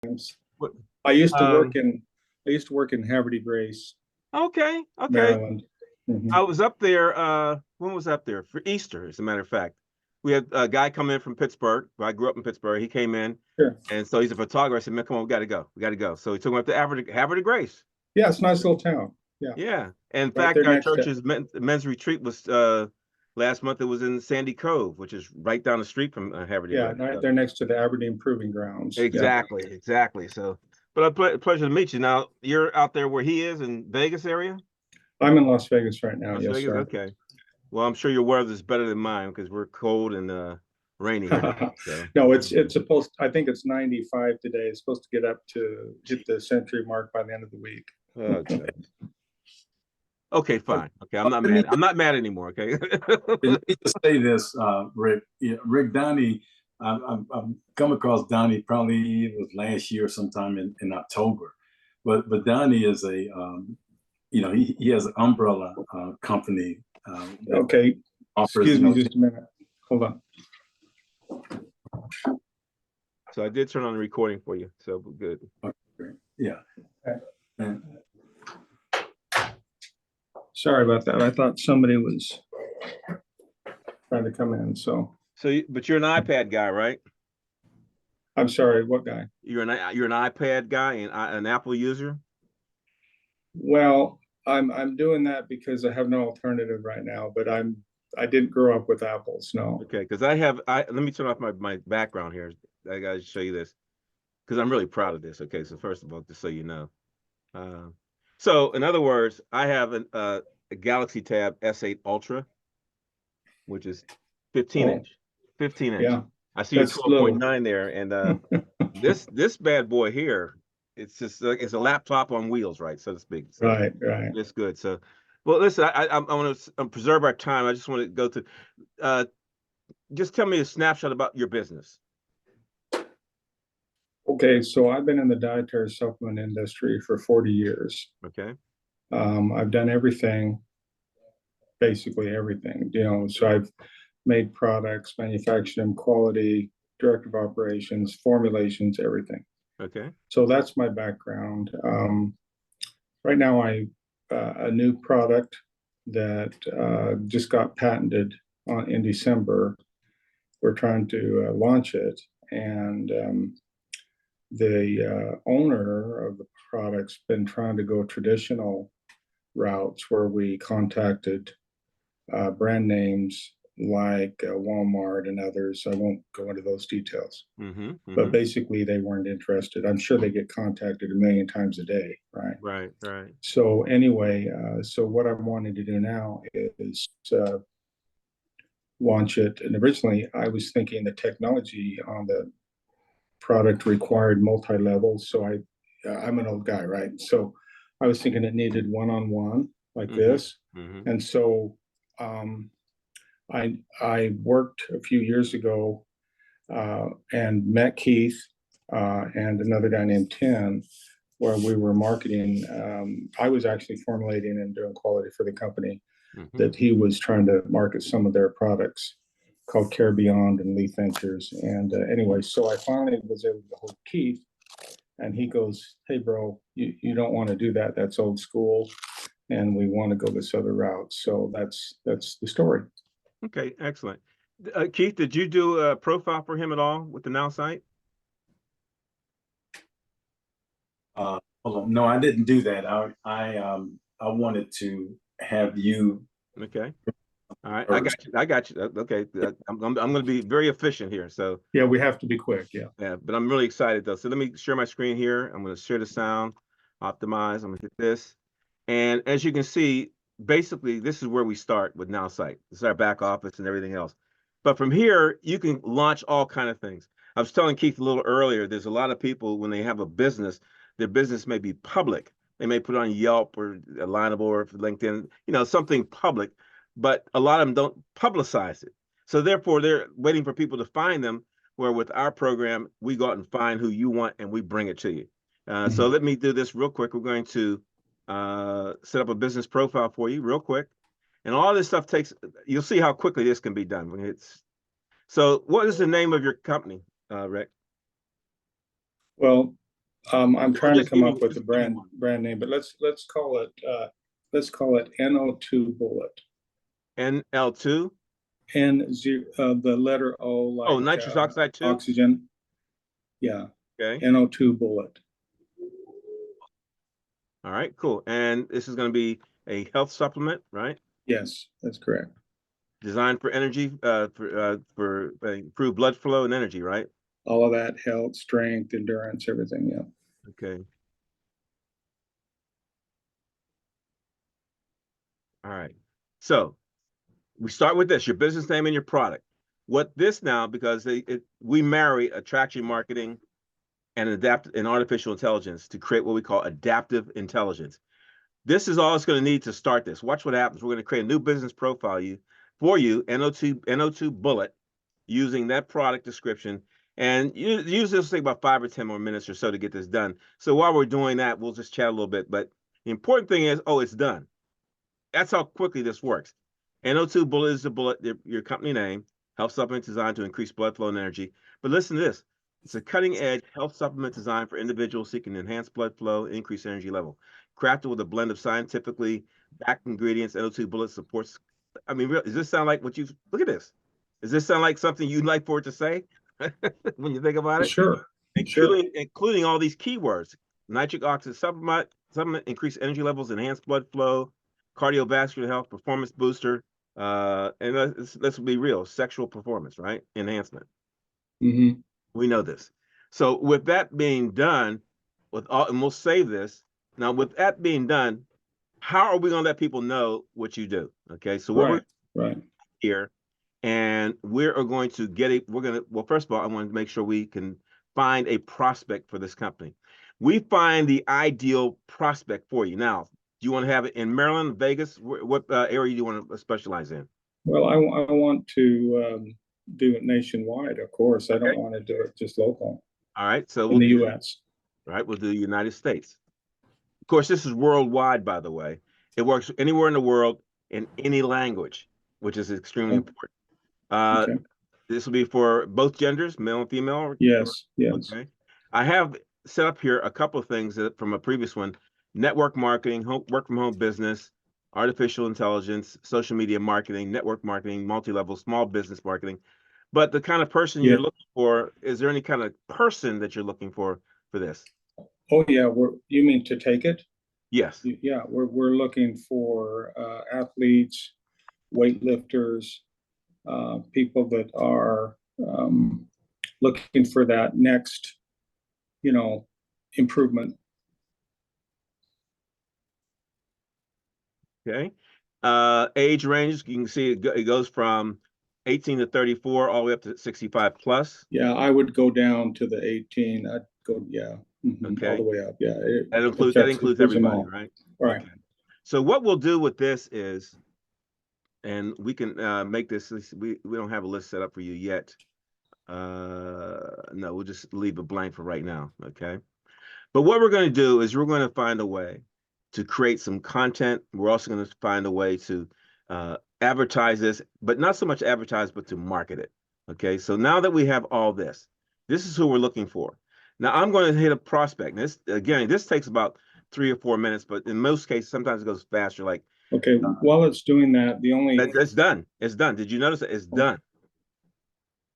What, I used to work um, in Haverty Grace, okay, okay. Maryland. Mhm. I was up there, when was I up there? For Easter, as a matter of fact. We had a guy come in from Pittsburgh. I grew up in Pittsburgh. He came in, Sure. and so he's a photographer. I said, man, come on, we got to go. We got to go. So he took me up to Haverty Grace. Yeah, it's a nice little town. Yeah, Yeah. In right fact, there our next to. church's men's retreat was last month. It was in Sandy Cove, which is right down the street from Haverty Yeah, Grace. right So, there next to the Aberdeen Proving Grounds. Yeah. exactly, exactly. So, but a pleasure to meet you. Now, you're out there where he is in Vegas area? I'm in Las Vegas right now. Las Yes, Vegas? sir. Okay. Well, I'm sure your weather is better than mine because we're cold and rainy here today. So, No, it's supposed. I think it's 95 today. It's supposed to get up to hit the century mark by the end of the week. oh, goodness. Okay, Uh, fine. Okay, I'm not Let me, mad. I'm not mad anymore. Okay. let me just say this, Rick. Yeah, Rick Donnie, I've come across Donnie probably it was last year sometime in October. But Donnie is he has an umbrella company that Okay, offers, excuse me just a minute. Hold on. So I did turn on the recording for you. So good. yeah. And Sorry about that. I thought somebody was trying to come in. So But you're an iPad guy, right? I'm sorry. What guy? You're an iPad guy and an Apple user. Well, I'm doing that because I have no alternative right now. But I didn't grow up with apples. No. Okay, because let me turn off my background here. I gotta show you this because I'm really proud of this. Okay, so first of all, just so you know, so in other words, I have a Galaxy Tab S8 Ultra, which is 15 Oh, inch, 15 inch. yeah. I see your That's low. 12.9 there, and this bad boy here, it's just it's a laptop on wheels, right, so to speak. So Right. Right. it's good. So, well, listen, I want to preserve our time. I just want to go to, just tell me a snapshot about your business. Okay. So I've been in the dietary supplement industry for 40 years. Okay. I've done everything, basically everything. So I've made products, manufactured them, quality, director of operations, formulations, everything. Okay. So that's my background. Right now, a new product that just got patented in December. We're trying to launch it, and the owner of the product's been trying to go traditional routes where we contacted brand names like Walmart and others. I won't go into those details. But basically, they weren't interested. I'm sure they get contacted a million times a day, right? Right, right. So anyway, so what I'm wanting to do now is launch it. And originally, I was thinking the technology on the product required multi-levels. So I'm an old guy, right? So I was thinking it needed one-on-one like this. And so I worked a few years ago and met Keith and another guy named Tim, where we were marketing. I was actually formulating and doing quality for the company that he was trying to market some of their products called Care Beyond and Leaf Ventures. And anyway, so I finally was able to hold Keith, and he goes, "Hey, bro, you don't want to do that. That's old school, and we want to go this other route." So that's the story. Okay, excellent. Keith, did you do a profile for him at all with the Now site? hold on. No, I didn't do that. I wanted to have you. Okay. All right, I got you. I got you. Okay, I'm going to be very efficient here. So yeah, we have to be quick. Yeah, but I'm really excited though. So let me share my screen here. I'm going to share the sound, optimize. I'm going to hit this, and as you can see, basically this is where we start with Now site. This is our back office and everything else. But from here, you can launch all kind of things. I was telling Keith a little earlier. There's a lot of people when they have a business, their business may be public. They may put it on Yelp or Alignable or LinkedIn, something public. But a lot of them don't publicize it. So therefore, they're waiting for people to find them, where with our program, we go out and find who you want and we bring it to you. So let me do this real quick. We're going to set up a business profile for you real quick. And all this stuff you'll see how quickly this can be done. So what is the name of your company, Rick? Well, I'm trying to just come give me- up with a just give me one. brand name, but let's call it NO2 Bullet. NL2. The letter O, like Oh, nitrous oxide 2. oxygen. Yeah, Okay. NO2 Bullet. All right, cool. And this is going to be a health supplement, right? Yes, that's correct. Designed for energy, for improved blood flow and energy, right? All of that, health, strength, endurance, everything. Yeah. Okay. All right. So we start with this, your business name and your product. What this now, because we marry attraction marketing and artificial intelligence to create what we call adaptive intelligence. This is all it's going to need to start this. Watch what happens. We're going to create a new business profile for you, NO2 Bullet, using that product description. And usually it'll take about 5 or 10 more minutes or so to get this done. So while we're doing that, we'll just chat a little bit. But the important thing is, it's done. That's how quickly this works. NO2 Bullet is the bullet, your company name, health supplement designed to increase blood flow and energy. But listen to this. It's a cutting-edge health supplement designed for individuals seeking enhanced blood flow, increased energy level. Crafted with a blend of scientifically backed ingredients, NO2 Bullet supports. I mean, does this sound like look at this? Does this sound like something you'd like for it to say when you think about it? Sure. Including all these keywords: nitric oxide supplement, increase energy levels, enhance blood flow, cardiovascular health, performance booster, and let's be real, sexual performance, right? Enhancement. Mm-hmm. We know this. So with that being done, and we'll save this. Now, with that being done, how are we going to let people know what you do? Okay, so what we're here, and we're going to well, first of all, I want to make sure we can find a prospect for this company. We find the ideal prospect for you. Now, do you want to have it in Maryland, Vegas? What area do you want to specialize in? Well, I want to do it nationwide, of course. I don't want to do it just local. All right, so in the U.S. Right, we'll do the United States. Of course, this is worldwide, by the way. It works anywhere in the world in any language, which is extremely important. Okay. This will be for both genders, male and female? Yes. Okay. I have set up here a couple of things from a previous one: network marketing, work from home business, artificial intelligence, social media marketing, network marketing, multi-level, small business marketing. But the kind of person you're looking for, is there any kind of person that you're looking for this? Oh, yeah. You mean to take it? Yes. Yeah, we're looking for athletes, weightlifters, people that are looking for that next, improvement. Okay. Age range, you can see it goes from 18 to 34 all the way up to 65 plus. Yeah, I would go down to the 18. I'd go, all the way up. Yeah. That includes everybody, right? Right. Okay. So what we'll do with this is, and we can make this, we don't have a list set up for you yet. No, we'll just leave it blank for right now, okay? But what we're going to do is we're going to find a way to create some content. We're also going to find a way to advertise this, but not so much advertise, but to market it. Okay, so now that we have all this is who we're looking for. Now I'm going to hit a prospect. This takes about 3 or 4 minutes, but in most cases, sometimes it goes faster. Like, okay, while it's doing that, it's done. It's done. Did you notice that it's done?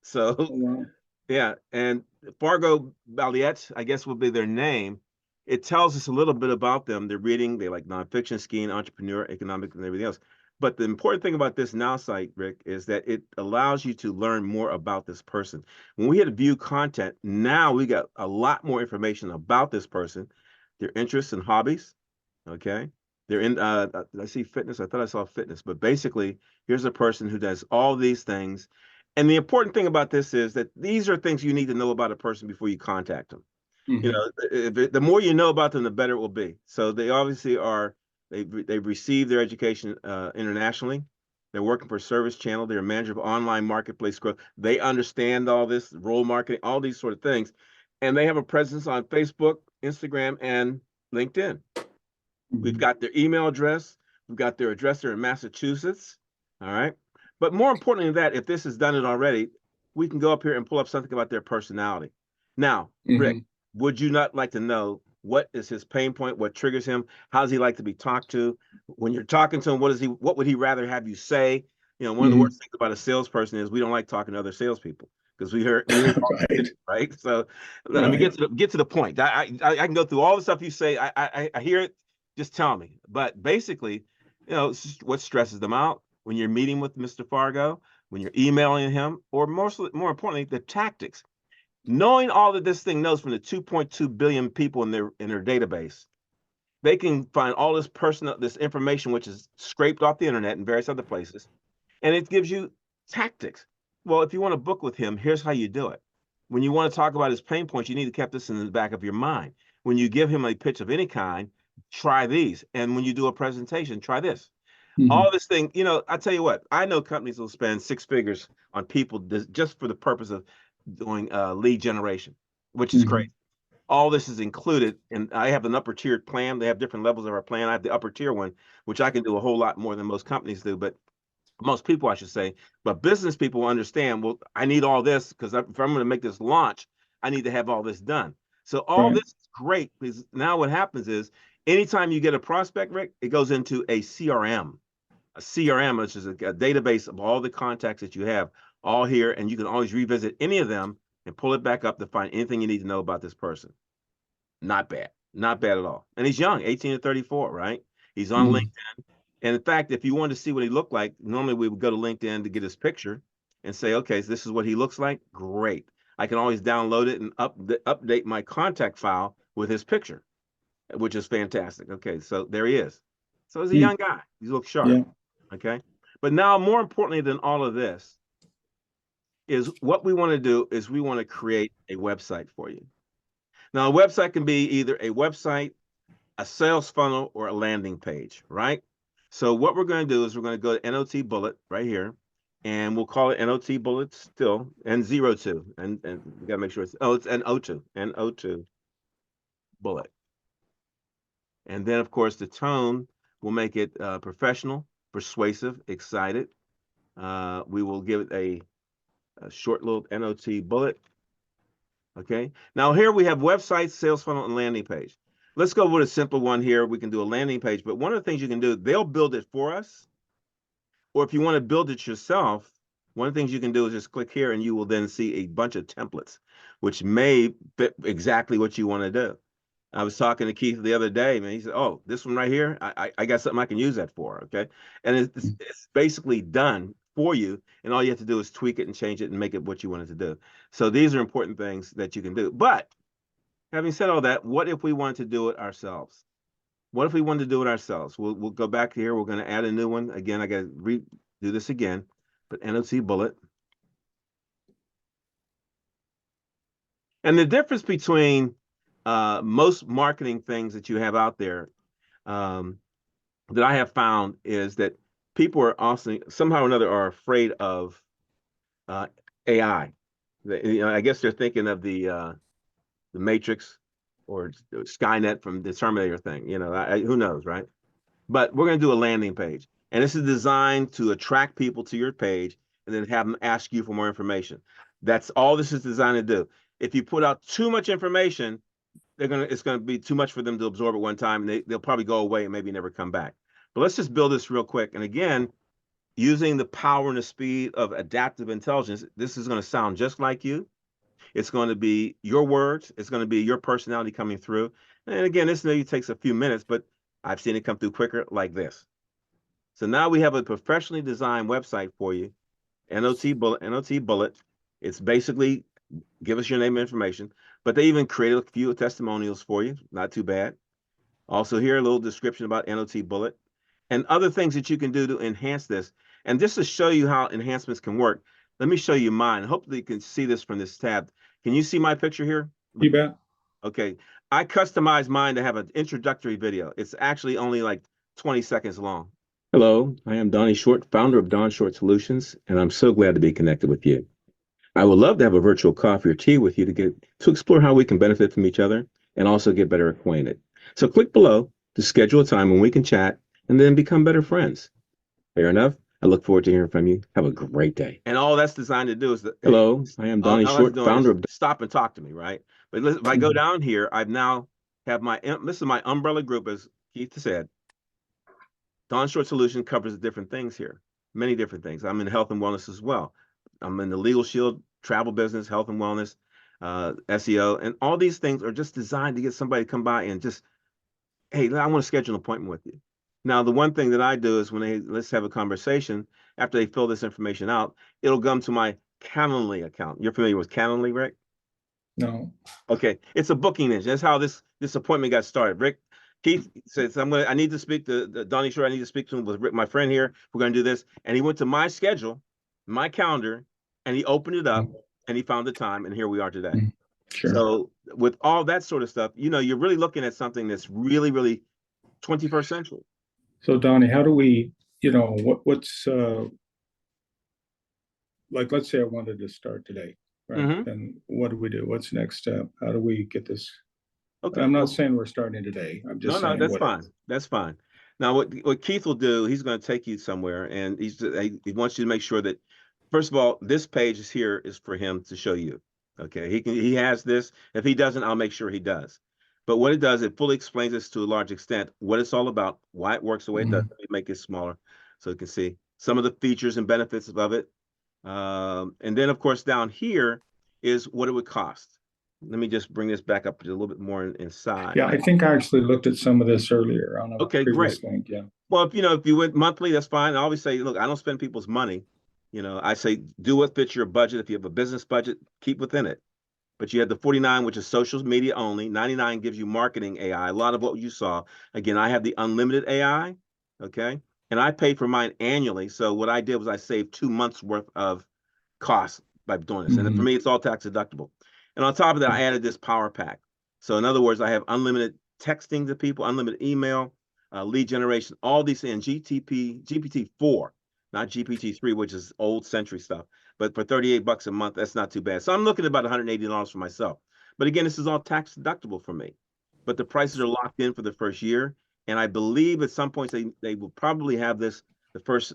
So, wow. Yeah, and Fargo Balliet, I guess would be their name. It tells us a little bit about them. They're reading, they like nonfiction, skiing, entrepreneur, economic, and everything else. But the important thing about this Now site, Rick, is that it allows you to learn more about this person. When we hit view content, now we got a lot more information about this person, their interests and hobbies. Okay. They're in, I see fitness. I thought I saw fitness, but basically, here's a person who does all these things. And the important thing about this is that these are things you need to know about a person before you contact them. Mm-hmm. The more you know about them, the better it will be. So they obviously they've received their education internationally. They're working for Service Channel. They're a manager of online marketplace growth. They understand all this role marketing, all these sort of things. And they have a presence on Facebook, Instagram, and LinkedIn. Mm-hmm. We've got their email address. We've got their address. They're in Massachusetts. All right. But more importantly than that, if this has done it already, we can go up here and pull up something about their personality. Now, Rick, would you not like to know what is his pain point, what triggers him, how does he like to be talked to? When you're talking to him, what would he rather have you say? You know, one of the worst things about a salesperson is we don't like talking to other salespeople because we hear Right. right. So let me Right. get to the point. I can go through all the stuff you say. I hear it. Just tell me. But basically, you know, what stresses them out when you're meeting with Mr. Fargo, when you're emailing him, or more importantly, the tactics. Knowing all that this thing knows from the 2.2 billion people in their database, they can find all this information which is scraped off the internet and various other places, and it gives you tactics. Well, if you want to book with him, here's how you do it. When you want to talk about his pain points, you need to keep this in the back of your mind. When you give him a pitch of any kind, try these. And when you do a presentation, try this. All this thing, you know, I tell you what, I know companies will spend six figures on people just for the purpose of doing lead generation, which is great. All this is included, and I have an upper tiered plan. They have different levels of our plan. I have the upper tier one, which I can do a whole lot more than most companies do, but most people, I should say. But business people understand, well, I need all this because if I'm going to make this launch, I need to have all this done. So all Right. this is great because now what happens is anytime you get a prospect, Rick, it goes into a CRM. A CRM, which is a database of all the contacts that you have all here, and you can always revisit any of them and pull it back up to find anything you need to know about this person. Not bad. Not bad at all. And he's young, 18 to 34, right? He's on LinkedIn. And in fact, if you wanted to see what he looked like, normally we would go to LinkedIn to get his picture and say, okay, so this is what he looks like. Great. I can always download it and update my contact file with his picture, which is fantastic. Okay, so there he is. So he's a young guy. He looks sharp. Yeah. Okay. But now, more importantly than all of this, is what we want to do is we want to create a website for you. Now, a website can be either a website, a sales funnel, or a landing page, right? So what we're going to do is we're going to go to NOT Bullet right here, and we'll call it NOT Bullet still, N02, and we got to make sure it's NO2 Bullet. And then, of course, the tone will make it professional, persuasive, excited. We will give it a short little NOT Bullet. Okay. Now here we have website, sales funnel, and landing page. Let's go with a simple one here. We can do a landing page, but one of the things you can do, they'll build it for us. Or if you want to build it yourself, one of the things you can do is just click here and you will then see a bunch of templates, which may fit exactly what you want to do. I was talking to Keith the other day, man. He said, oh, this one right here, I got something I can use that for, okay? And it's basically done for you, and all you have to do is tweak it and change it and make it what you want it to do. So these are important things that you can do. But having said all that, what if we wanted to do it ourselves? What if we wanted to do it ourselves? We'll go back here. We're going to add a new one. Again, I got to redo this again, but NOT Bullet. And the difference between most marketing things that you have out there that I have found is that people are also somehow or another are afraid of AI. I guess they're thinking of the Matrix or Skynet from the Terminator thing. You know, who knows, right? But we're going to do a landing page, and this is designed to attract people to your page and then have them ask you for more information. That's all this is designed to do. If you put out too much information, it's gonna be too much for them to absorb at one time, and they'll probably go away and maybe never come back. But let's just build this real quick. And again, using the power and the speed of adaptive intelligence, this is going to sound just like you. It's going to be your words. It's going to be your personality coming through. And again, this maybe takes a few minutes, but I've seen it come through quicker like this. So now we have a professionally designed website for you, NOT Bullet. It's basically give us your name and information, but they even created a few testimonials for you. Not too bad. Also here, a little description about NOT Bullet and other things that you can do to enhance this. And just to show you how enhancements can work, let me show you mine. Hopefully you can see this from this tab. Can you see my picture here? You bet. Okay. I customized mine to have an introductory video. It's actually only like 20 seconds long. Hello, I am Donnie Short, founder of Don Short Solutions, and I'm so glad to be connected with you. I would love to have a virtual coffee or tea with you to explore how we can benefit from each other and also get better acquainted. So click below to schedule a time when we can chat and then become better friends. Fair enough? I look forward to hearing from you. Have a great day. And all that's designed to do is that, Hello, I am Donnie all that's Short, doing founder is of. stop and talk to me, right? But listen, if I go down here, I've now have my, this is my umbrella group, as Keith said. Don Short Solution covers different things here, many different things. I'm in health and wellness as well. I'm in the Legal Shield, travel business, health and wellness, SEO, and all these things are just designed to get somebody to come by and just, hey, I want to schedule an appointment with you. Now, the one thing that I do is when they, let's have a conversation, after they fill this information out, it'll come to my Calendly account. You're familiar with Calendly, Rick? No. Okay, it's a booking engine. That's how this appointment got started. Rick, Keith says, I need to speak to Donnie Short. I need to speak to him with Rick, my friend here. We're going to do this. And he went to my schedule, my calendar, and he opened it up and he found the time. And here we are today. Sure. So with all that sort of stuff, you know, you're really looking at something that's really, really 21st century. So Donnie, how do we, you know, what's like, let's say I wanted to start today, right? Then what do we do? What's the next step? How do we get this? Okay. I'm not saying we're starting today. I'm just saying that's fine. That's fine. Now, what Keith will do, he's going to take you somewhere, and he wants you to make sure that, first of all, this page is here is for him to show you. Okay, he has this. If he doesn't, I'll make sure he does. But what it does, it fully explains this to a large extent, what it's all about, why it works the way it does. Let me make it smaller so you can see some of the features and benefits of it. And then, of course, down here is what it would cost. Let me just bring this back up to a little bit more inside. Yeah, I think I actually looked at some of this earlier on a previous great link. Yeah. Well, if you went monthly, that's fine. I always say, look, I don't spend people's money. You know, I say do what fits your budget. If you have a business budget, keep within it. But you have the 49, which is social media only. 99 gives you marketing AI. A lot of what you saw. Again, I have the unlimited AI. Okay. And I pay for mine annually. So what I did was I saved 2 months worth of costs by doing this. And for me, it's all tax deductible. And on top of that, I added this power pack. So in other words, I have unlimited texting to people, unlimited email, lead generation, all these things, GPT-4, not GPT-3, which is old century stuff. But for $38 a month, that's not too bad. So I'm looking at about $180 for myself. But again, this is all tax deductible for me. But the prices are locked in for the first year. And I believe at some points they will probably have this the first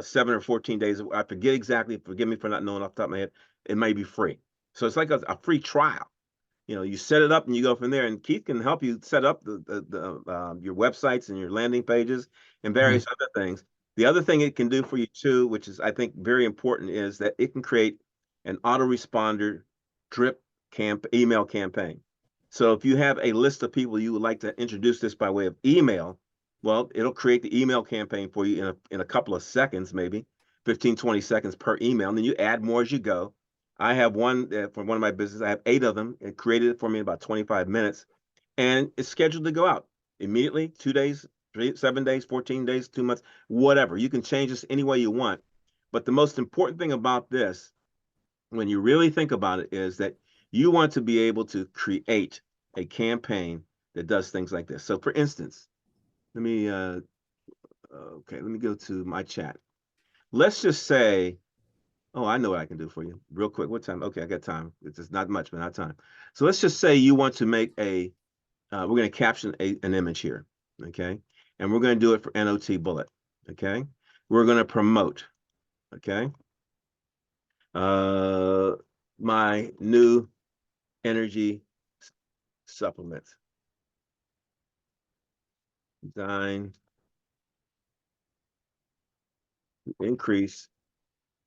7 or 14 days. I forget exactly. Forgive me for not knowing off the top of my head. It may be free. So it's like a free trial. You know, you set it up and you go from there. And Keith can help you set up your websites and your landing pages and various other things. The other thing it can do for you too, which is I think very important, is that it can create an autoresponder drip email campaign. So if you have a list of people you would like to introduce this by way of email, well, it'll create the email campaign for you in a couple of seconds, maybe 15, 20 seconds per email. And then you add more as you go. I have one for one of my businesses. I have 8 of them. It created it for me in about 25 minutes. And it's scheduled to go out immediately, 2 days, 7 days, 14 days, 2 months, whatever. You can change this any way you want. But the most important thing about this, when you really think about it, is that you want to be able to create a campaign that does things like this. So for instance, let me go to my chat. Let's just say, oh, I know what I can do for you real quick. What time? Okay, I got time. It's just not much, but not time. So let's just say you want to make we're going to caption an image here. Okay. And we're going to do it for NOT Bullet. Okay. We're going to promote. Okay. My new energy supplement. Design increase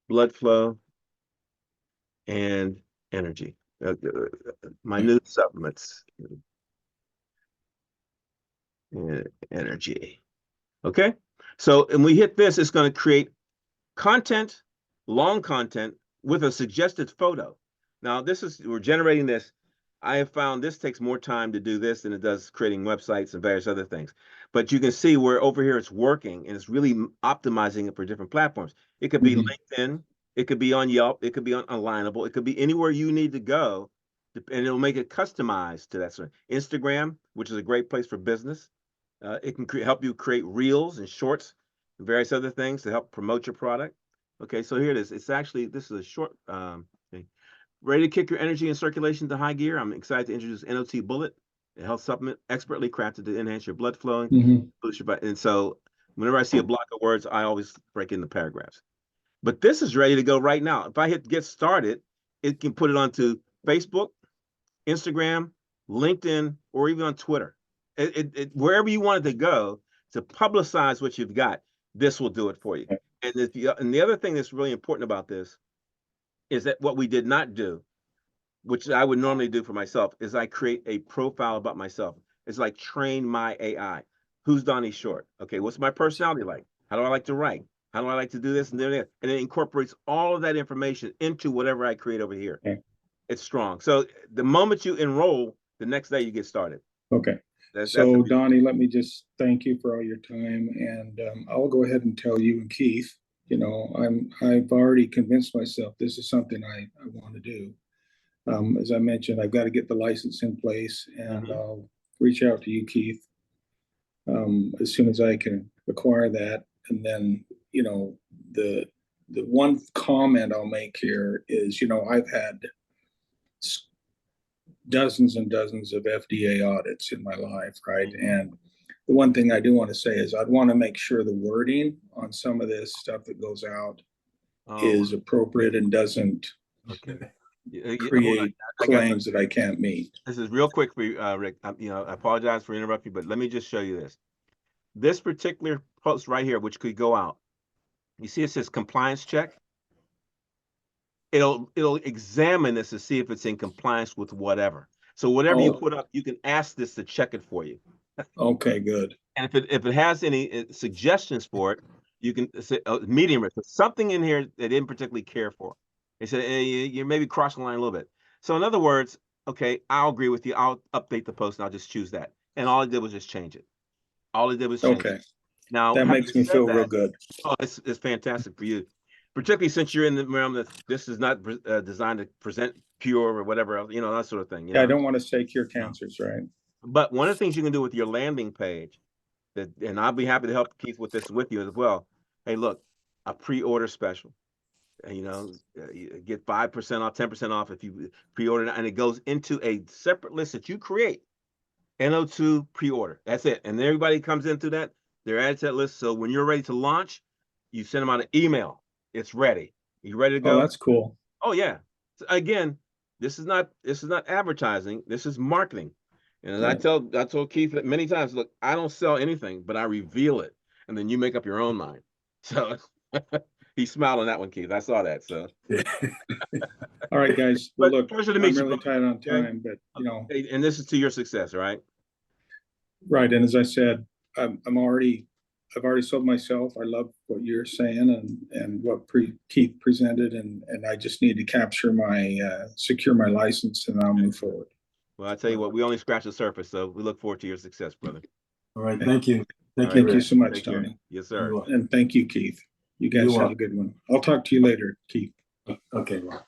blood flow and energy. My new supplements and energy. Okay. So, and we hit this, it's going to create content, long content with a suggested photo. Now, we're generating this. I have found this takes more time to do this than it does creating websites and various other things. But you can see where over here it's working and it's really optimizing it for different platforms. It could be LinkedIn, it could be on Yelp, it could be on Alignable, it could be anywhere you need to go, and it'll make it customized to that sort of Instagram, which is a great place for business. It can help you create reels and shorts and various other things to help promote your product. Okay, so here it is. It's actually, this is a short thing. Ready to kick your energy and circulation to high gear? I'm excited to introduce NOT Bullet, a health supplement expertly crafted to enhance your blood flowing, boost your body. And so Whenever I see a block of words, I always break into paragraphs. But this is ready to go right now. If I hit get started, it can put it onto Facebook, Instagram, LinkedIn, or even on Twitter. Wherever you want it to go to publicize what you've got, this will do it for you. And the other thing that's really important about this is that what we did not do, which I would normally do for myself, is I create a profile about myself. It's like train my AI. Who's Donnie Short? Okay, what's my personality like? How do I like to write? How do I like to do this and do that? And it incorporates all of that information into whatever I create over here. Okay. It's strong. So the moment you enroll, the next day you get started. Okay. So Donnie, let me just thank you for all your time, and I'll go ahead and tell you and Keith, you know, I've already convinced myself this is something I want to do. As I mentioned, I've got to get the license in place, and I'll reach out to you, Keith, as soon as I can acquire that. And then, you know, the one comment I'll make here is, you know, I've had dozens and dozens of FDA audits in my life, right? And the one thing I do want to say is I'd want to make sure the wording on some of this stuff that goes out is appropriate and doesn't create claims that I can't meet. This is real quick for you, Rick. You know, I apologize for interrupting you, but let me just show you this. This particular post right here, which could go out, you see it says compliance check. It'll examine this to see if it's in compliance with whatever. So whatever you put up, you can ask this to check it for you. Okay, good. And if it has any suggestions for it, you can say medium risk. Something in here they didn't particularly care for. They said, hey, you're maybe crossing the line a little bit. So in other words, okay, I'll agree with you. I'll update the post and I'll just choose that. And all I did was just change it. All I did was change it. Now that makes me feel real good. Oh, it's fantastic for you, particularly since you're in the realm that this is not designed to present pure or whatever else, you know, that sort of thing. You know? I don't want to say cure cancers, right? But one of the things you can do with your landing page, and I'll be happy to help Keith with this with you as well. Hey, look, a pre-order special. You know, you get 5% off, 10% off if you pre-order, and it goes into a separate list that you create. NO2 pre-order. That's it. And everybody comes into that. They're added to that list. So when you're ready to launch, you send them out an email. It's ready. You ready to go? Oh, that's cool. Oh yeah. So again, this is not advertising. This is marketing. And I told Keith many times, look, I don't sell anything, but I reveal it, and then you make up your own mind. So he smiled on that one, Keith. I saw that. So all right, guys. Well, look, pleasure to meet you. I'm really tight on time, but you know, and this is to your success, right? Right. And as I said, I've already sold myself. I love what you're saying and what Keith presented, and I just need to capture my secure my license, and I'll move forward. Well, I tell you what, we only scratched the surface, so we look forward to your success, brother. All right, thank you. Thank you so much, Tony. Yes, sir. And thank you, Keith. You guys have a good one. I'll talk to you later, Keith. Okay, well.